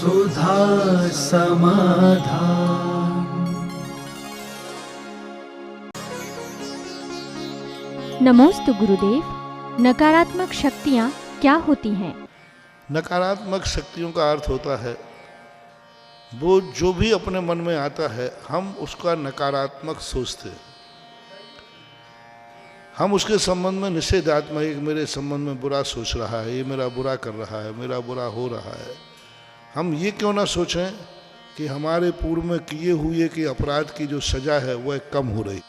सुधा समाधान। नमोस्तु गुरुदेव। नकारात्मक शक्तियाँ क्या होती हैं? नकारात्मक शक्तियों का अर्थ होता है वो जो भी अपने मन में आता है हम उसका नकारात्मक सोचते हैं। हम उसके संबंध में निषेधात्मक, एक मेरे संबंध में बुरा सोच रहा है, ये मेरा बुरा कर रहा है, मेरा बुरा हो रहा है। हम ये क्यों ना सोचें कि हमारे पूर्व में किए हुए कि अपराध की जो सजा है वह कम हो रही।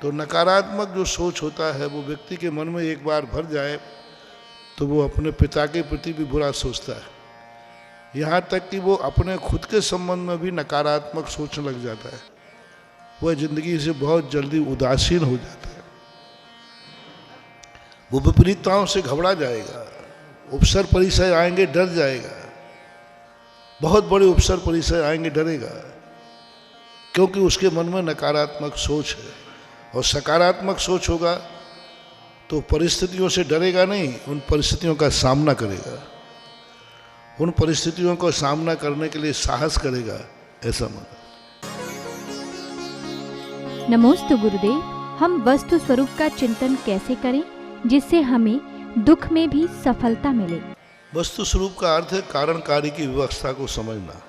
तो नकारात्मक जो सोच होता है वो व्यक्ति के मन में एक बार भर जाए तो वो अपने पिता के प्रति भी बुरा सोचता है, यहाँ तक कि वो अपने खुद के संबंध में भी नकारात्मक सोचने लग जाता है। वह जिंदगी से बहुत जल्दी उदासीन हो जाता है, वो विपरीतताओं से घबरा जाएगा, उपसर परिसर आएंगे डर जाएगा, बहुत बड़े उपसर परिसर आएंगे डरेगा, क्योंकि उसके मन में नकारात्मक सोच है। और सकारात्मक सोच होगा तो परिस्थितियों से डरेगा नहीं, उन परिस्थितियों का सामना करेगा, उन परिस्थितियों को सामना करने के लिए साहस करेगा, ऐसा मन। नमोस्तु गुरुदेव। हम वस्तु स्वरूप का चिंतन कैसे करें जिससे हमें दुख में भी सफलता मिले? वस्तु स्वरूप का अर्थ है कारण कार्य की व्यवस्था को समझना।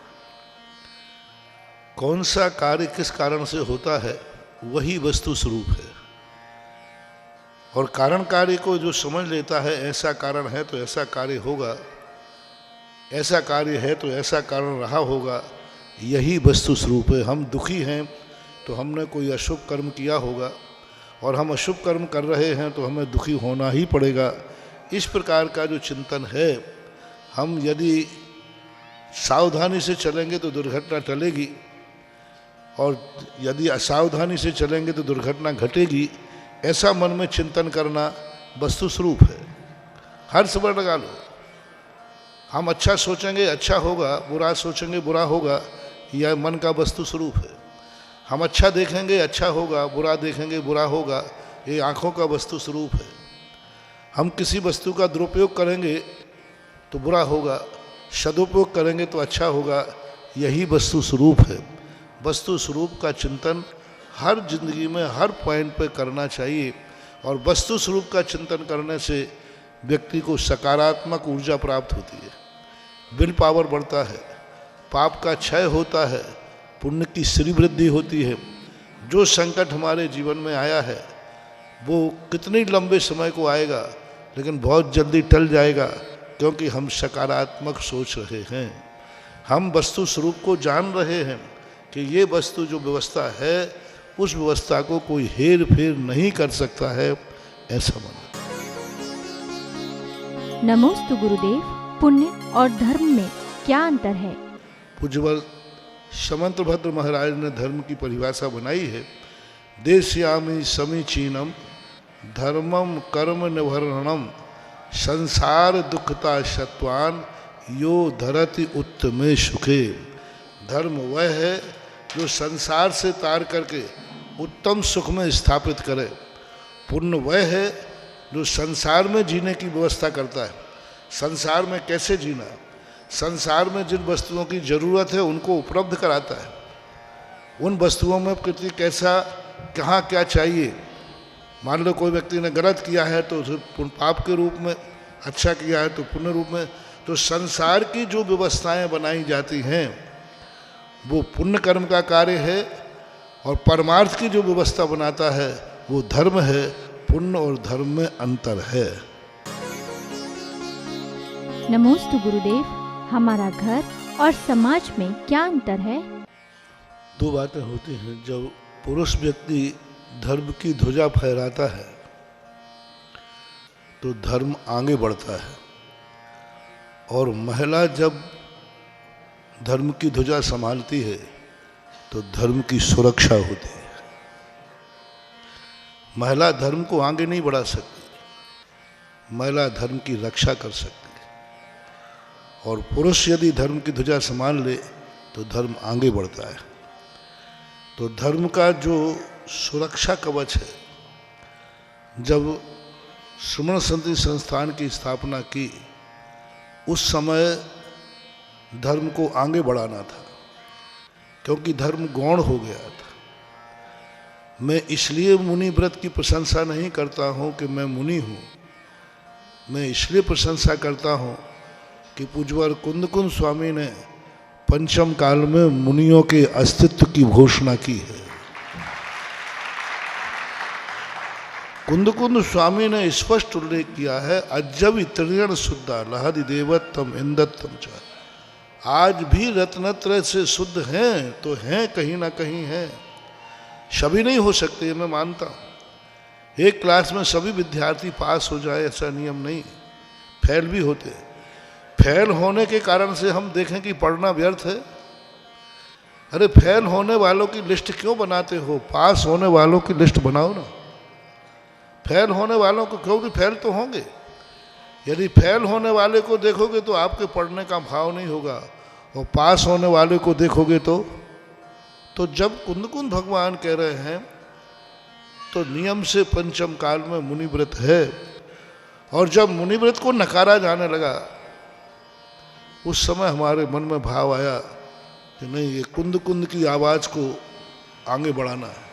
कौन सा कार्य किस कारण से होता है वही वस्तु स्वरूप है। और कारण कार्य को जो समझ लेता है, ऐसा कारण है तो ऐसा कार्य होगा, ऐसा कार्य है तो ऐसा कारण रहा होगा, यही वस्तु स्वरूप है। हम दुखी हैं तो हमने कोई अशुभ कर्म किया होगा, और हम अशुभ कर्म कर रहे हैं तो हमें दुखी होना ही पड़ेगा। इस प्रकार का जो चिंतन है, हम यदि सावधानी से चलेंगे तो दुर्घटना टलेगी, और यदि असावधानी से चलेंगे तो दुर्घटना घटेगी। ऐसा मन में चिंतन करना वस्तु स्वरूप है। हर समय लगा लो, हम अच्छा सोचेंगे अच्छा होगा, बुरा सोचेंगे बुरा होगा, यह मन का वस्तु स्वरूप है। हम अच्छा देखेंगे अच्छा होगा, बुरा देखेंगे बुरा होगा, ये आँखों का वस्तु स्वरूप है। हम किसी वस्तु का दुरुपयोग करेंगे तो बुरा होगा, सदुपयोग करेंगे तो अच्छा होगा, यही वस्तु स्वरूप है। वस्तु स्वरूप का चिंतन हर जिंदगी में हर पॉइंट पे करना चाहिए, और वस्तु स्वरूप का चिंतन करने से व्यक्ति को सकारात्मक ऊर्जा प्राप्त होती है, विल पावर बढ़ता है, पाप का क्षय होता है, पुण्य की श्री वृद्धि होती है। जो संकट हमारे जीवन में आया है वो कितने लंबे समय को आएगा, लेकिन बहुत जल्दी टल जाएगा, क्योंकि हम सकारात्मक सोच रहे हैं। हम वस्तु स्वरूप को जान रहे हैं कि ये वस्तु जो व्यवस्था है उस व्यवस्था को कोई हेर फेर नहीं कर सकता है, ऐसा मन। नमोस्तु गुरुदेव। पुण्य और धर्म में क्या अंतर है? पूज्यवर समंतभद्र महाराज ने धर्म की परिभाषा बनाई है। देश्यामि समीचीनम धर्मम कर्म निवर्णम संसार दुखता शत्वान यो धरति उत्तमे सुखे। धर्म वह है जो संसार से तार करके उत्तम सुख में स्थापित करे। पुण्य वह है जो संसार में जीने की व्यवस्था करता है। संसार में कैसे जीना, संसार में जिन वस्तुओं की ज़रूरत है उनको उपलब्ध कराता है। उन वस्तुओं में प्रति कैसा कहाँ क्या चाहिए। मान लो कोई व्यक्ति ने गलत किया है तो उसे पाप के रूप में, अच्छा किया है तो पुण्य रूप में। तो संसार की जो व्यवस्थाएं बनाई जाती हैं वो पुण्य कर्म का कार्य है, और परमार्थ की जो व्यवस्था बनाता है वो धर्म है। पुण्य और धर्म में अंतर है। नमोस्तु गुरुदेव। हमारा घर और समाज में क्या अंतर है? दो बातें होती हैं। जब पुरुष व्यक्ति धर्म की ध्वजा फहराता है तो धर्म आगे बढ़ता है, और महिला जब धर्म की ध्वजा संभालती है तो धर्म की सुरक्षा होती है। महिला धर्म को आगे नहीं बढ़ा सकती, महिला धर्म की रक्षा कर सकती है। और पुरुष यदि धर्म की ध्वजा संभाल ले तो धर्म आगे बढ़ता है। तो धर्म का जो सुरक्षा कवच है, जब श्रमण संति संस्थान की स्थापना की उस समय धर्म को आगे बढ़ाना था, क्योंकि धर्म गौण हो गया था। मैं इसलिए मुनि व्रत की प्रशंसा नहीं करता हूँ कि मैं मुनि हूँ, मैं इसलिए प्रशंसा करता हूँ कि पूज्यवर कुंद स्वामी ने पंचम काल में मुनियों के अस्तित्व की घोषणा की है। कुंद स्वामी ने स्पष्ट उल्लेख किया है, अजब त्रिण शुद्धा लहदि देवत्तम इंदत्तम च। आज भी रत्नत्रय से शुद्ध हैं तो हैं, कहीं ना कहीं हैं, सभी नहीं हो सकते, मैं मानता हूँ। एक क्लास में सभी विद्यार्थी पास हो जाए ऐसा नियम नहीं, फेल भी होते। फेल होने के कारण से हम देखें कि पढ़ना व्यर्थ है। अरे फेल होने वालों की लिस्ट क्यों बनाते हो, पास होने वालों की लिस्ट बनाओ ना। फेल होने वालों को, क्योंकि फेल तो होंगे। यदि फेल होने वाले को देखोगे तो आपके पढ़ने का भाव नहीं होगा, और पास होने वाले को देखोगे तो जब कुंद भगवान कह रहे हैं तो नियम से पंचम काल में मुनि व्रत है। और जब मुनि व्रत को नकारा जाने लगा, उस समय हमारे मन में भाव आया कि नहीं, ये कुंद की आवाज़ को आगे बढ़ाना है,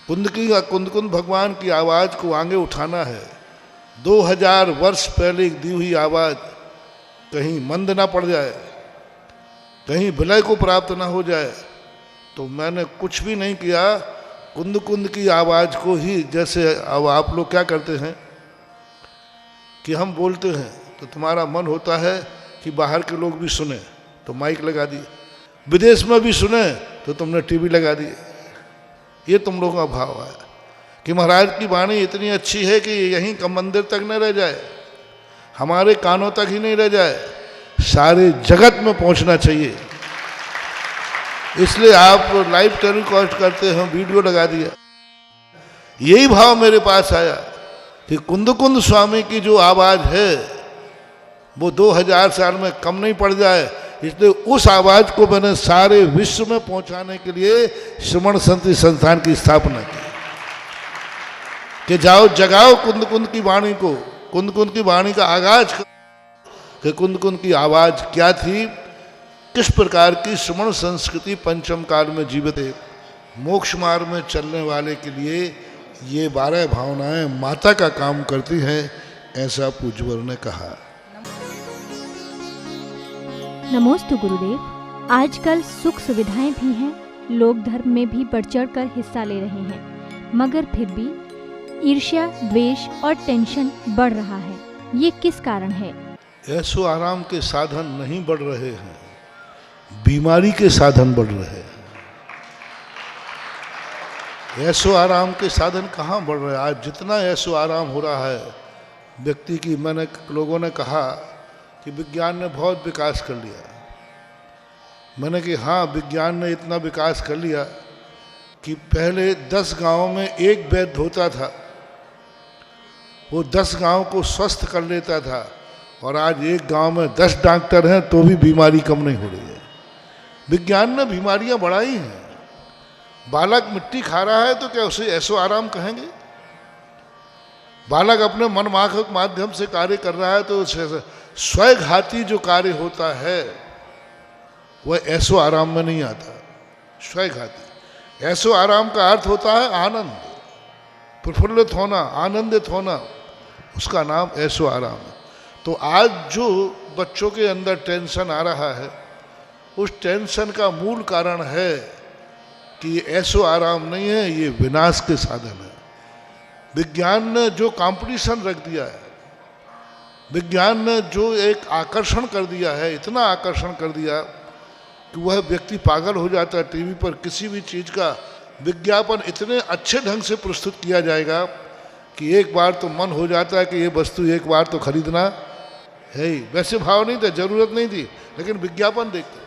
कुंद भगवान की आवाज़ को आगे उठाना है। 2000 वर्ष पहले दी हुई आवाज़ कहीं मंद ना पड़ जाए, कहीं विलय को प्राप्त ना हो जाए। तो मैंने कुछ भी नहीं किया, कुंद की आवाज़ को ही, जैसे अब आप लोग क्या करते हैं कि हम बोलते हैं तो तुम्हारा मन होता है कि बाहर के लोग भी सुने तो माइक लगा दिए, विदेश में भी सुने तो तुमने टीवी लगा दी। ये तुम लोगों का भाव है कि महाराज की वाणी इतनी अच्छी है कि यहीं का मंदिर तक न रह जाए, हमारे कानों तक ही नहीं रह जाए, सारे जगत में पहुंचना चाहिए। इसलिए आप लाइव टेलीकास्ट करते हैं, वीडियो लगा दिया। यही भाव मेरे पास आया कि कुंद स्वामी की जो आवाज़ है वो 2000 साल में कम नहीं पड़ जाए, इसलिए उस आवाज़ को मैंने सारे विश्व में पहुंचाने के लिए श्रमण संति संस्थान की स्थापना की कि जाओ जगाओ कुंद की वाणी को, कुंद की वाणी का आगाज कि कुंद की आवाज़ क्या थी, किस प्रकार की श्रमण संस्कृति पंचम काल में जीवित है। मोक्ष मार्ग में चलने वाले के लिए ये 12 भावनाएं माता का काम करती हैं, ऐसा पूज्यवर ने कहा। नमोस्तु गुरुदेव। आजकल सुख सुविधाएं भी हैं, लोग धर्म में भी बढ़ चढ़ कर हिस्सा ले रहे हैं, मगर फिर भी ईर्ष्या, द्वेष और टेंशन बढ़ रहा है। ये किस कारण है? ऐसो आराम के साधन नहीं बढ़ रहे हैं, बीमारी के साधन बढ़ रहे हैं। ऐसो आराम के साधन कहाँ बढ़ रहे हैं? आज जितना ऐसो आराम हो रहा है व्यक्ति की, मैंने लोगों ने कहा कि विज्ञान ने बहुत विकास कर लिया। मैंने कि हाँ, विज्ञान ने इतना विकास कर लिया कि पहले 10 गांवों में एक वैद्य होता था, वो 10 गांव को स्वस्थ कर लेता था, और आज एक गांव में 10 डॉक्टर हैं तो भी बीमारी कम नहीं हो रही है। विज्ञान ने बीमारियां बढ़ाई हैं। बालक मिट्टी खा रहा है तो क्या उसे ऐसो आराम कहेंगे? बालक अपने मन के माध्यम से कार्य कर रहा है तो स्वघाती जो कार्य होता है वह ऐसो आराम में नहीं आता। स्वघाती ऐसो आराम का अर्थ होता है आनंद, प्रफुल्लित होना, आनंदित होना, उसका नाम ऐसो आराम है। तो आज जो बच्चों के अंदर टेंशन आ रहा है, उस टेंशन का मूल कारण है कि ये ऐसो आराम नहीं है, ये विनाश के साधन है। विज्ञान ने जो कंपटीशन रख दिया है, विज्ञान ने जो एक आकर्षण कर दिया है, इतना आकर्षण कर दिया कि वह व्यक्ति पागल हो जाता है। टीवी पर किसी भी चीज़ का विज्ञापन इतने अच्छे ढंग से प्रस्तुत किया जाएगा कि एक बार तो मन हो जाता है कि ये वस्तु एक बार तो खरीदना है ही। वैसे भाव नहीं था, जरूरत नहीं थी, लेकिन विज्ञापन देखते।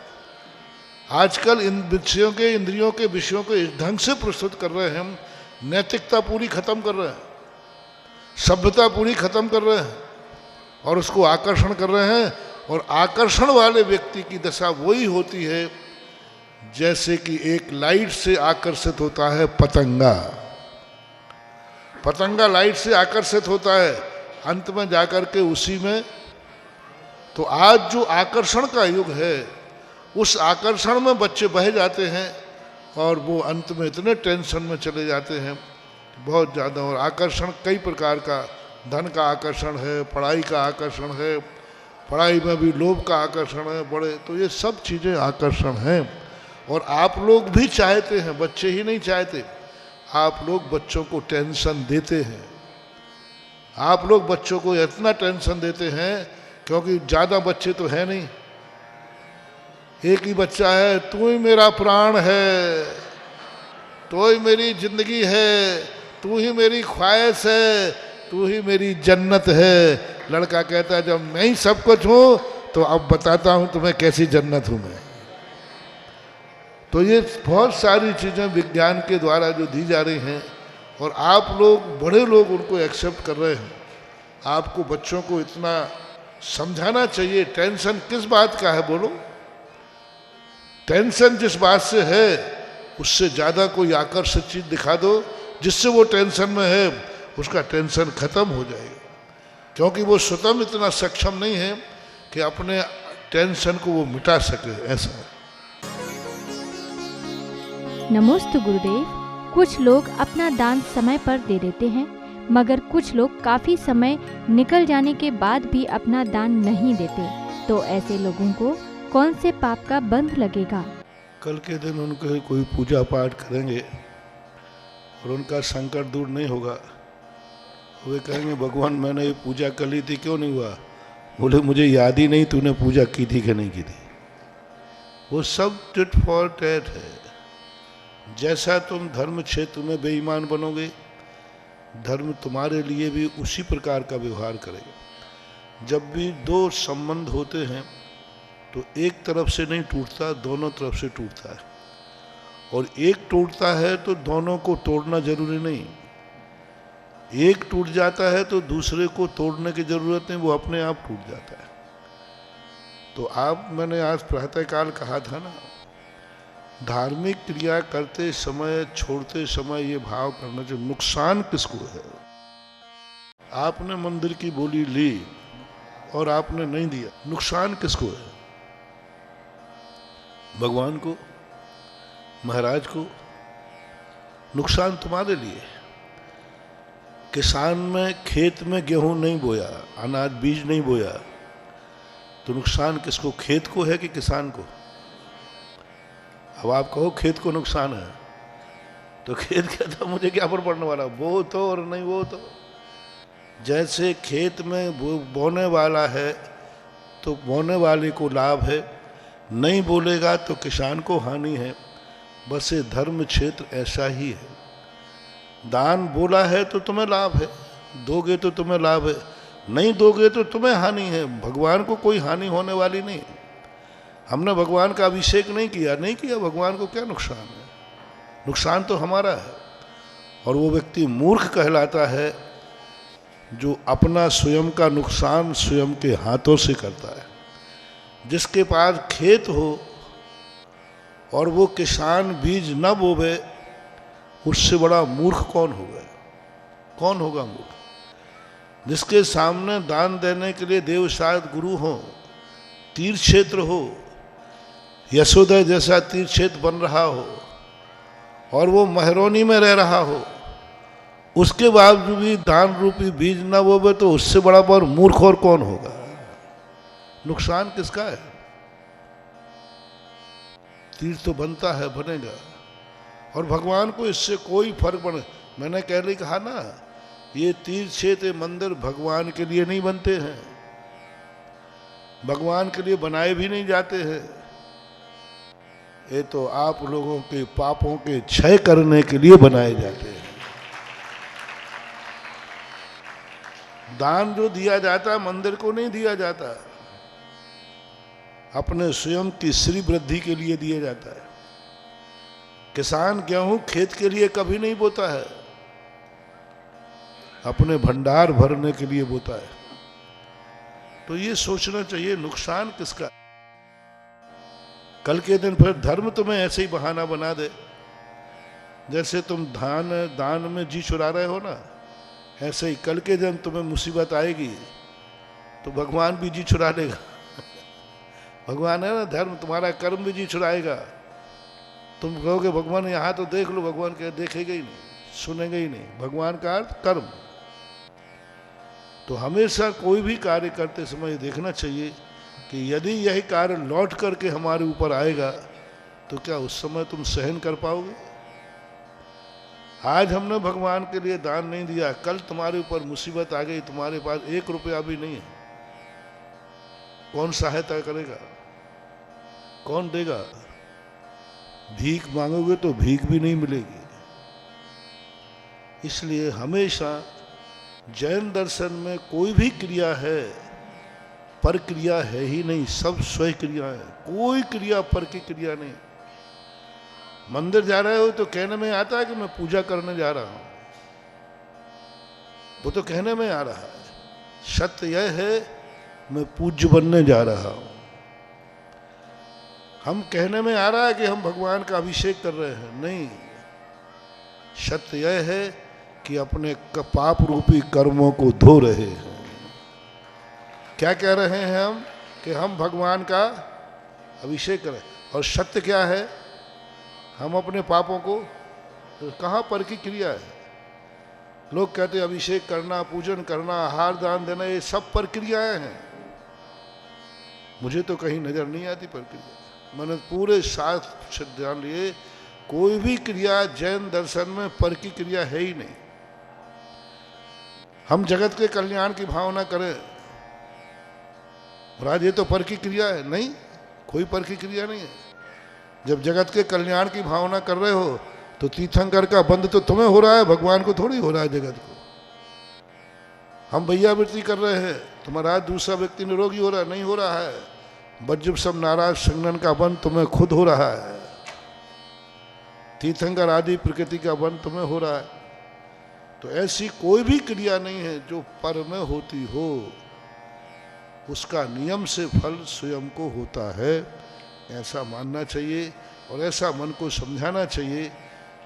आजकल इन विषयों के, इंद्रियों के विषयों को इस ढंग से प्रस्तुत कर रहे हैं, हम नैतिकता पूरी खत्म कर रहे हैं, सभ्यता पूरी खत्म कर रहे हैं और उसको आकर्षण कर रहे हैं। और आकर्षण वाले व्यक्ति की दशा वही होती है जैसे कि एक लाइट से आकर्षित होता है पतंगा। पतंगा लाइट से आकर्षित होता है, अंत में जाकर के उसी में तो आज जो आकर्षण का युग है, उस आकर्षण में बच्चे बह जाते हैं और वो अंत में इतने टेंशन में चले जाते हैं बहुत ज़्यादा। और आकर्षण कई प्रकार का, धन का आकर्षण है, पढ़ाई का आकर्षण है, पढ़ाई में भी लोभ का आकर्षण है बड़े, तो ये सब चीज़ें आकर्षण हैं। और आप लोग भी चाहते हैं, बच्चे ही नहीं चाहते, आप लोग बच्चों को टेंशन देते हैं। आप लोग बच्चों को इतना टेंशन देते हैं क्योंकि ज़्यादा बच्चे तो हैं नहीं, एक ही बच्चा है, तू ही मेरा प्राण है, तू ही मेरी जिंदगी है, तू ही मेरी ख्वाहिश है, तू ही मेरी जन्नत है। लड़का कहता है जब मैं ही सब कुछ हूँ तो अब बताता हूँ तुम्हें कैसी जन्नत हूँ मैं। तो ये बहुत सारी चीज़ें विज्ञान के द्वारा जो दी जा रही हैं और आप लोग, बड़े लोग उनको एक्सेप्ट कर रहे हैं। आपको बच्चों को इतना समझाना चाहिए, टेंशन किस बात का है बोलो। टेंशन जिस बात से है उससे ज़्यादा कोई आकर्षक चीज़ दिखा दो जिससे वो टेंशन में है, उसका टेंशन खत्म हो जाएगा। क्योंकि वो स्वयं इतना सक्षम नहीं है कि अपने टेंशन को वो मिटा सके, ऐसा है। नमोस्तु गुरुदेव। कुछ लोग अपना दान समय पर दे देते हैं, मगर कुछ लोग काफ़ी समय निकल जाने के बाद भी अपना दान नहीं देते, तो ऐसे लोगों को कौन से पाप का बंध लगेगा? कल के दिन उनके कोई पूजा पाठ करेंगे और उनका संकट दूर नहीं होगा, वे कहेंगे भगवान मैंने ये पूजा कर ली थी, क्यों नहीं हुआ? बोले मुझे याद ही नहीं तूने पूजा की थी कि नहीं की थी। वो सब टिट फॉर टैट है। जैसा तुम धर्म क्षेत्र में बेईमान बनोगे, धर्म तुम्हारे लिए भी उसी प्रकार का व्यवहार करेगा। जब भी दो संबंध होते हैं तो एक तरफ से नहीं टूटता, दोनों तरफ से टूटता है। और एक टूटता है तो दोनों को तोड़ना जरूरी नहीं, एक टूट जाता है तो दूसरे को तोड़ने की जरूरत नहीं, वो अपने आप टूट जाता है। तो मैंने आज प्रातःकाल कहा था ना, धार्मिक क्रिया करते समय, छोड़ते समय ये भाव करना चाहिए, नुकसान किसको है? आपने मंदिर की बोली ली और आपने नहीं दिया, नुकसान किसको है? भगवान को, महाराज को। नुकसान तुम्हारे लिए। किसान में खेत में गेहूं नहीं बोया, अनाज बीज नहीं बोया, तो नुकसान किसको? खेत को है कि किसान को? अब आप कहो खेत को नुकसान है, तो खेत कहता मुझे क्या फर्क पड़ने वाला, वो तो और नहीं वो तो। जैसे खेत में बोने वाला है तो बोने वाले को लाभ है, नहीं बोलेगा तो किसान को हानि है। बस ये धर्म क्षेत्र ऐसा ही है। दान बोला है तो तुम्हें लाभ है, दोगे तो तुम्हें लाभ है, नहीं दोगे तो तुम्हें हानि है। भगवान को कोई हानि होने वाली नहीं। हमने भगवान का अभिषेक नहीं किया, भगवान को क्या नुकसान है? नुकसान तो हमारा है। और वो व्यक्ति मूर्ख कहलाता है जो अपना स्वयं का नुकसान स्वयं के हाथों से करता है। जिसके पास खेत हो और वो किसान बीज न बोवे, उससे बड़ा मूर्ख कौन होगा? कौन होगा मूर्ख? जिसके सामने दान देने के लिए देव शायद गुरु हो, तीर्थ क्षेत्र हो, यशोदय जैसा तीर्थ क्षेत्र बन रहा हो और वो महरौनी में रह रहा हो, उसके बावजूद भी दान रूपी बीज न बोवे, तो उससे बड़ा और मूर्ख और कौन होगा? नुकसान किसका है? तीर्थ तो बनता है, बनेगा, और भगवान को इससे कोई फर्क पड़े। मैंने पहले कहा ना, ये तीर्थ क्षेत्र मंदिर भगवान के लिए नहीं बनते हैं, भगवान के लिए बनाए भी नहीं जाते हैं। ये तो आप लोगों के पापों के क्षय करने के लिए बनाए जाते हैं। दान जो दिया जाता है मंदिर को नहीं दिया जाता, अपने स्वयं की श्री वृद्धि के लिए दिया जाता है। किसान गेहूं खेत के लिए कभी नहीं बोता है, अपने भंडार भरने के लिए बोता है। तो ये सोचना चाहिए नुकसान किसका। कल के दिन फिर धर्म तुम्हें ऐसे ही बहाना बना दे, जैसे तुम दान में जी चुरा रहे हो ना, ऐसे ही कल के दिन तुम्हें मुसीबत आएगी तो भगवान भी जी चुरा लेगा। भगवान है ना, धर्म तुम्हारा कर्म भी जी छुड़ाएगा। तुम कहोगे भगवान यहाँ तो देख लो, भगवान क्या देखेगा ही नहीं, सुनेंगे ही नहीं। भगवान का अर्थ कर्म। तो हमेशा कोई भी कार्य करते समय देखना चाहिए कि यदि यही कार्य लौट करके हमारे ऊपर आएगा तो क्या उस समय तुम सहन कर पाओगे? आज हमने भगवान के लिए दान नहीं दिया, कल तुम्हारे ऊपर मुसीबत आ गई, तुम्हारे पास 1 रुपया भी नहीं है, कौन सहायता करेगा? कौन देगा? भीख मांगोगे तो भीख भी नहीं मिलेगी। इसलिए हमेशा जैन दर्शन में कोई भी क्रिया है, पर क्रिया है ही नहीं, सब स्वयं क्रिया है। कोई क्रिया पर की क्रिया नहीं। मंदिर जा रहे हो तो कहने में आता है कि मैं पूजा करने जा रहा हूं, वो तो कहने में आ रहा है। सत्य यह है मैं पूज्य बनने जा रहा हूं। हम कहने में आ रहा है कि हम भगवान का अभिषेक कर रहे हैं, नहीं। सत्य यह है कि अपने पाप रूपी कर्मों को धो रहे हैं। क्या कह रहे हैं हम? कि हम भगवान का अभिषेक करें। और सत्य क्या है? हम अपने पापों को, कहाँ पर की क्रिया है? लोग कहते हैं अभिषेक करना, पूजन करना, आहार दान देना, ये सब प्रक्रियाएं हैं। मुझे तो कहीं नजर नहीं आती प्रक्रिया। मैंने पूरे शास्त्र ध्यान लिए, कोई भी क्रिया जैन दर्शन में पर की क्रिया है ही नहीं। हम जगत के कल्याण की भावना करें, महाराज ये तो पर की क्रिया है, नहीं, कोई पर की क्रिया नहीं है। जब जगत के कल्याण की भावना कर रहे हो तो तीर्थंकर का बंध तो तुम्हें हो रहा है, भगवान को थोड़ी हो रहा है, जगत को। हम भैयावृत्ति कर रहे हैं तो महाराज दूसरा व्यक्ति निरोगी हो रहा है, नहीं हो रहा है। बज्जुब सब नाराज संगन का बंध तुम्हें खुद हो रहा है। तीर्थंकर आदि प्रकृति का बंध तुम्हें हो रहा है। तो ऐसी कोई भी क्रिया नहीं है जो पर में होती हो, उसका नियम से फल स्वयं को होता है, ऐसा मानना चाहिए। और ऐसा मन को समझाना चाहिए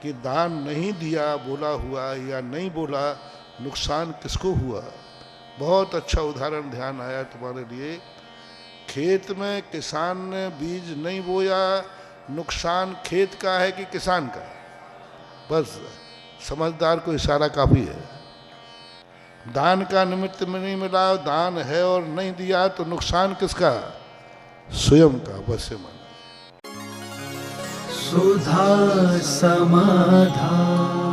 कि दान नहीं दिया बोला हुआ या नहीं बोला, नुकसान किसको हुआ। बहुत अच्छा उदाहरण ध्यान आया तुम्हारे लिए। खेत में किसान ने बीज नहीं बोया, नुकसान खेत का है कि किसान का? बस समझदार को इशारा काफी है। दान का निमित्त में नहीं मिला, दान है और नहीं दिया तो नुकसान किसका? स्वयं का। बस से माना। सुधा समाधान।